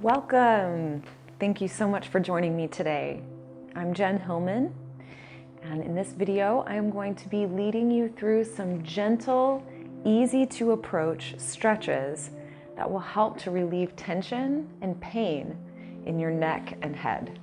Welcome. Thank you so much for joining me today. I'm Jen Hilman, and in this video, I am going to be leading you through some gentle, easy to approach stretches that will help to relieve tension and pain in your neck and head.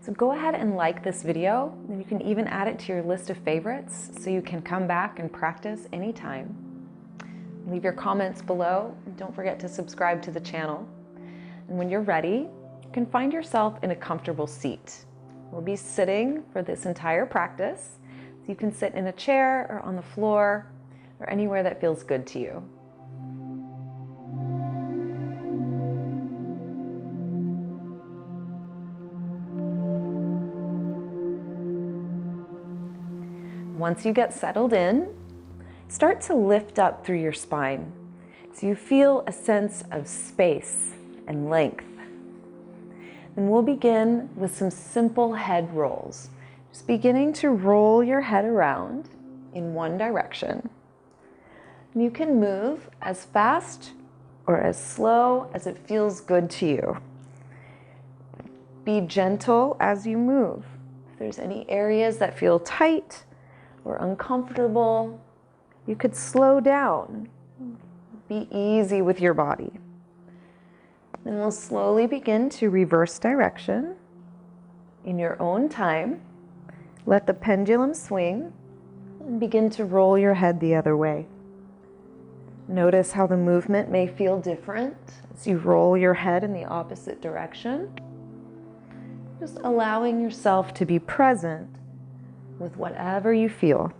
So go ahead and like this video, and you can even add it to your list of favorites so you can come back and practice anytime. Leave your comments below, and don't forget to subscribe to the channel. And when you're ready, you can find yourself in a comfortable seat. We'll be sitting for this entire practice, so you can sit in a chair or on the floor or anywhere that feels good to you. Once you get settled in, start to lift up through your spine so you feel a sense of space and length. Then we'll begin with some simple head rolls. Just beginning to roll your head around in one direction. And you can move as fast or as slow as it feels good to you. Be gentle as you move. If there's any areas that feel tight or uncomfortable, you could slow down. Be easy with your body. Then we'll slowly begin to reverse direction in your own time. Let the pendulum swing and begin to roll your head the other way. Notice how the movement may feel different as you roll your head in the opposite direction. Just allowing yourself to be present with whatever you feel.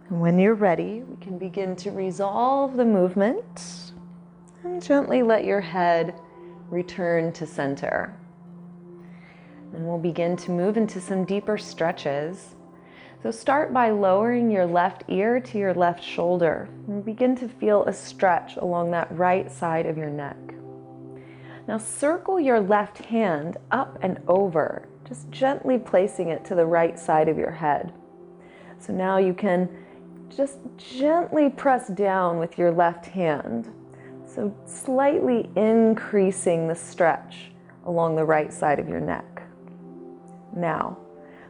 And when you're ready, we can begin to resolve the movement. And gently let your head return to center. Then we'll begin to move into some deeper stretches. So start by lowering your left ear to your left shoulder and begin to feel a stretch along that right side of your neck. Now circle your left hand up and over, just gently placing it to the right side of your head. So now you can just gently press down with your left hand. So slightly increasing the stretch along the right side of your neck. Now,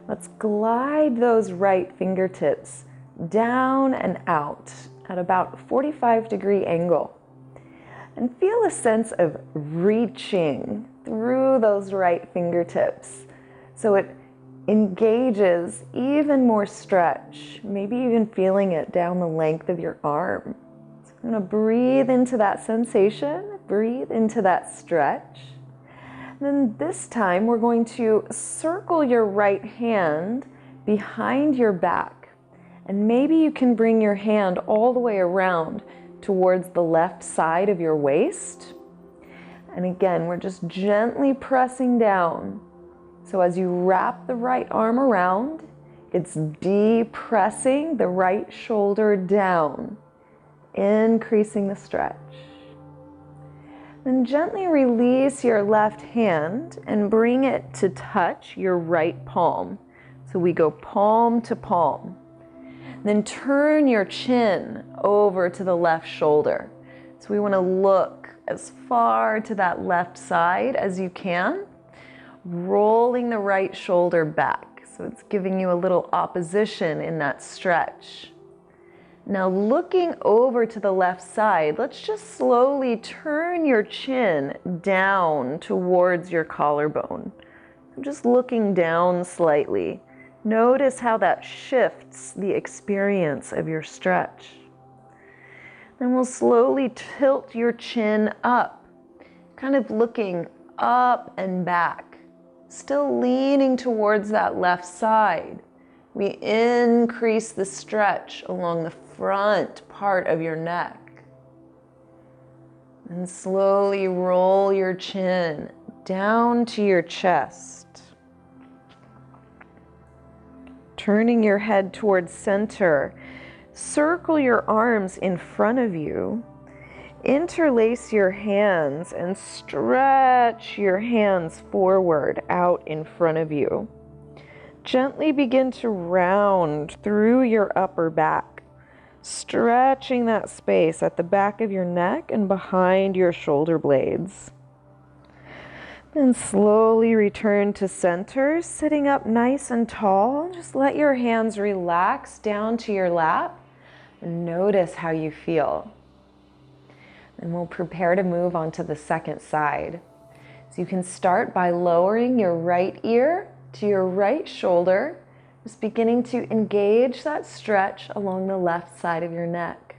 let's glide those right fingertips down and out at about a 45-degree angle. And feel a sense of reaching through those right fingertips. So it engages even more stretch, maybe even feeling it down the length of your arm. I'm going to breathe into that sensation, breathe into that stretch. And then this time we're going to circle your right hand behind your back. And maybe you can bring your hand all the way around towards the left side of your waist. And again, we're just gently pressing down. So as you wrap the right arm around, it's depressing the right shoulder down, increasing the stretch. Then gently release your left hand and bring it to touch your right palm. So we go palm to palm. Then turn your chin over to the left shoulder. So we want to look as far to that left side as you can, rolling the right shoulder back. So it's giving you a little opposition in that stretch. Now looking over to the left side, let's just slowly turn your chin down towards your collarbone. I'm just looking down slightly. Notice how that shifts the experience of your stretch. Then we'll slowly tilt your chin up, kind of looking up and back, still leaning towards that left side. We increase the stretch along the front part of your neck. And slowly roll your chin down to your chest. Turning your head towards center, circle your arms in front of you. Interlace your hands and stretch your hands forward out in front of you. Gently begin to round through your upper back. stretching that space at the back of your neck and behind your shoulder blades. Then slowly return to center, sitting up nice and tall. Just let your hands relax down to your lap and notice how you feel. And we'll prepare to move on to the second side. So you can start by lowering your right ear to your right shoulder, just beginning to engage that stretch along the left side of your neck.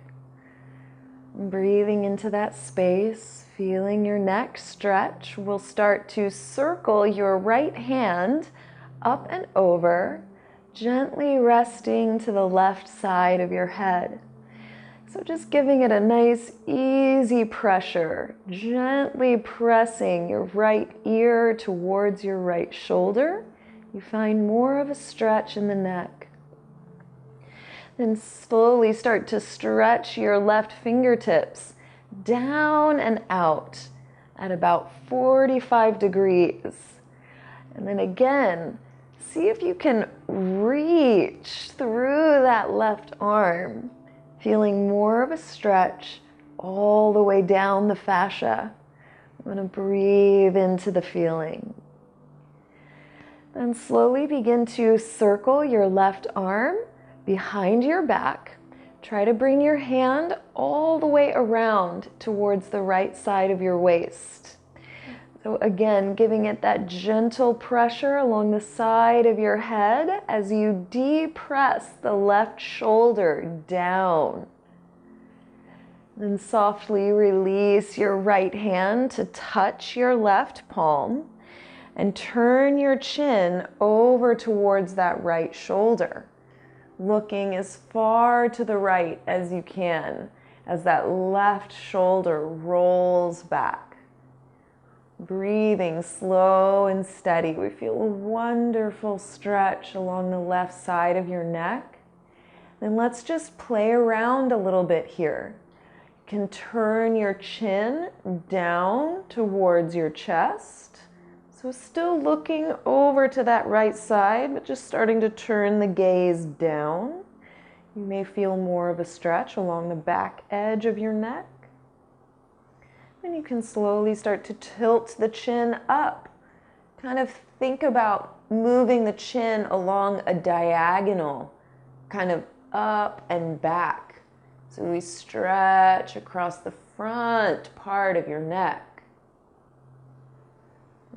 Breathing into that space, feeling your neck stretch, we'll start to circle your right hand up and over, gently resting to the left side of your head. So just giving it a nice, easy pressure, gently pressing your right ear towards your right shoulder. You find more of a stretch in the neck. Then slowly start to stretch your left fingertips down and out at about 45 degrees. And then again, see if you can reach through that left arm, feeling more of a stretch all the way down the fascia. I'm going to breathe into the feeling. Then slowly begin to circle your left arm behind your back. Try to bring your hand all the way around towards the right side of your waist. So again, giving it that gentle pressure along the side of your head as you depress the left shoulder down. Then softly release your right hand to touch your left palm and turn your chin over towards that right shoulder, looking as far to the right as you can as that left shoulder rolls back. Breathing slow and steady. We feel a wonderful stretch along the left side of your neck. Then let's just play around a little bit here. You can turn your chin down towards your chest. So still looking over to that right side, but just starting to turn the gaze down. You may feel more of a stretch along the back edge of your neck. And you can slowly start to tilt the chin up. Kind of think about moving the chin along a diagonal, kind of up and back. So we stretch across the front part of your neck.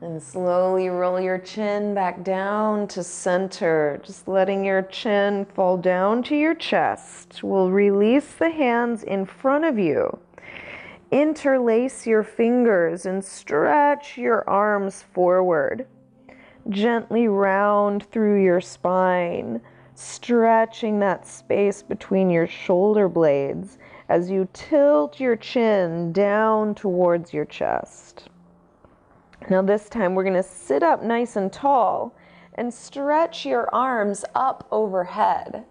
And slowly roll your chin back down to center, just letting your chin fall down to your chest. We'll release the hands in front of you. Interlace your fingers and stretch your arms forward. Gently round through your spine, stretching that space between your shoulder blades as you tilt your chin down towards your chest. Now this time we're going to sit up nice and tall and stretch your arms up overhead.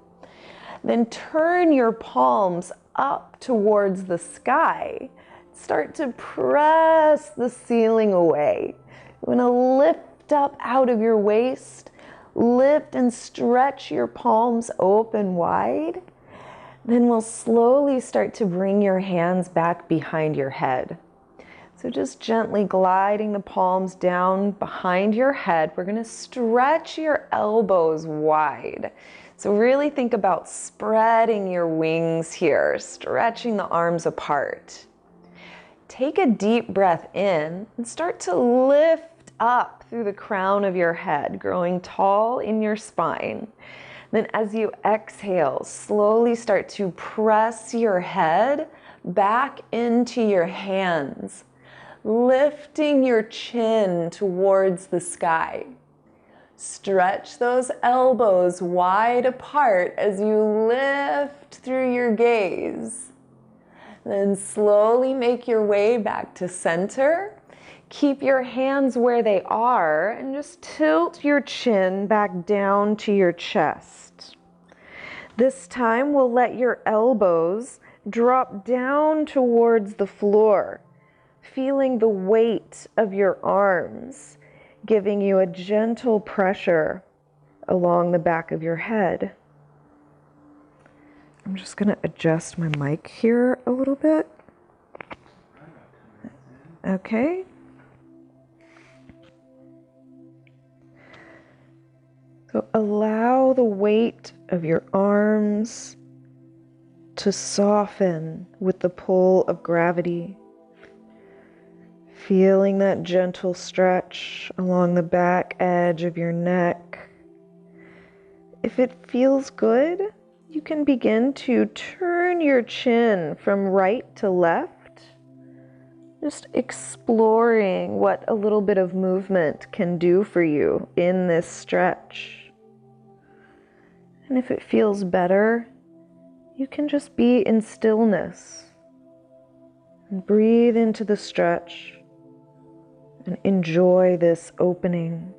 Then turn your palms up towards the sky. Start to press the ceiling away. You want to lift up out of your waist, lift and stretch your palms open wide. Then we'll slowly start to bring your hands back behind your head. So just gently gliding the palms down behind your head. We're going to stretch your elbows wide. So really think about spreading your wings here, stretching the arms apart. Take a deep breath in and start to lift up through the crown of your head, growing tall in your spine. Then as you exhale, slowly start to press your head back into your hands, lifting your chin towards the sky. Stretch those elbows wide apart as you lift through your gaze. Then slowly make your way back to center. Keep your hands where they are and just tilt your chin back down to your chest. This time we'll let your elbows drop down towards the floor, feeling the weight of your arms, giving you a gentle pressure along the back of your head. I'm just going to adjust my mic here a little bit. Okay. So allow the weight of your arms to soften with the pull of gravity. Feeling that gentle stretch along the back edge of your neck. If it feels good, you can begin to turn your chin from right to left, just exploring what a little bit of movement can do for you in this stretch. And if it feels better, you can just be in stillness and breathe into the stretch and enjoy this opening.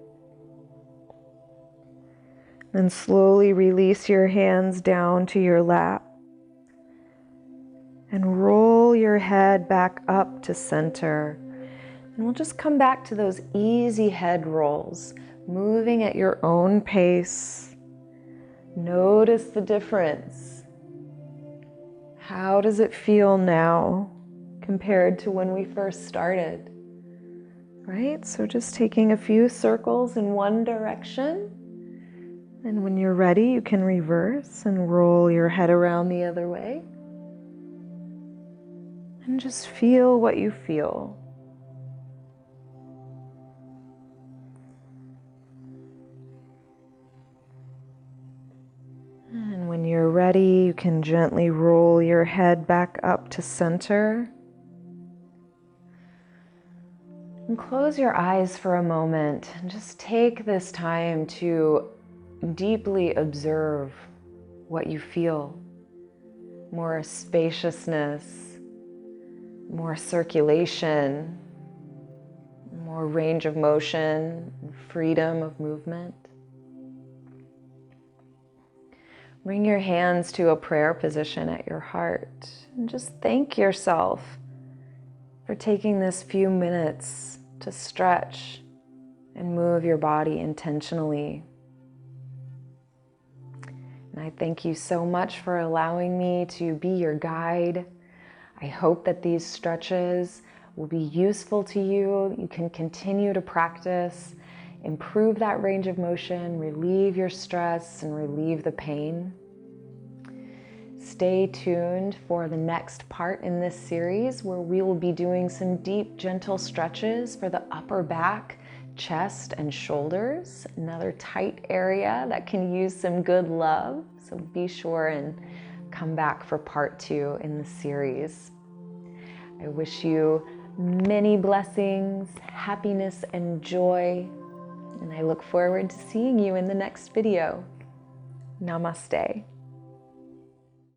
Then slowly release your hands down to your lap and roll your head back up to center. And we'll just come back to those easy head rolls, moving at your own pace. Notice the difference. How does it feel now compared to when we first started? Right? So just taking a few circles in one direction. And when you're ready, you can reverse and roll your head around the other way. And just feel what you feel. And when you're ready, you can gently roll your head back up to center. And close your eyes for a moment and just take this time to deeply observe what you feel. More spaciousness, more circulation, more range of motion, freedom of movement. Bring your hands to a prayer position at your heart and just thank yourself for taking this few minutes to stretch and move your body intentionally. And I thank you so much for allowing me to be your guide. I hope that these stretches will be useful to you. You can continue to practice, improve that range of motion, relieve your stress, and relieve the pain. Stay tuned for the next part in this series where we will be doing some deep, gentle stretches for the upper back, chest, and shoulders. Another tight area that can use some good love. So be sure and come back for part 2 in the series. I wish you many blessings, happiness, and joy. And I look forward to seeing you in the next video. Namaste.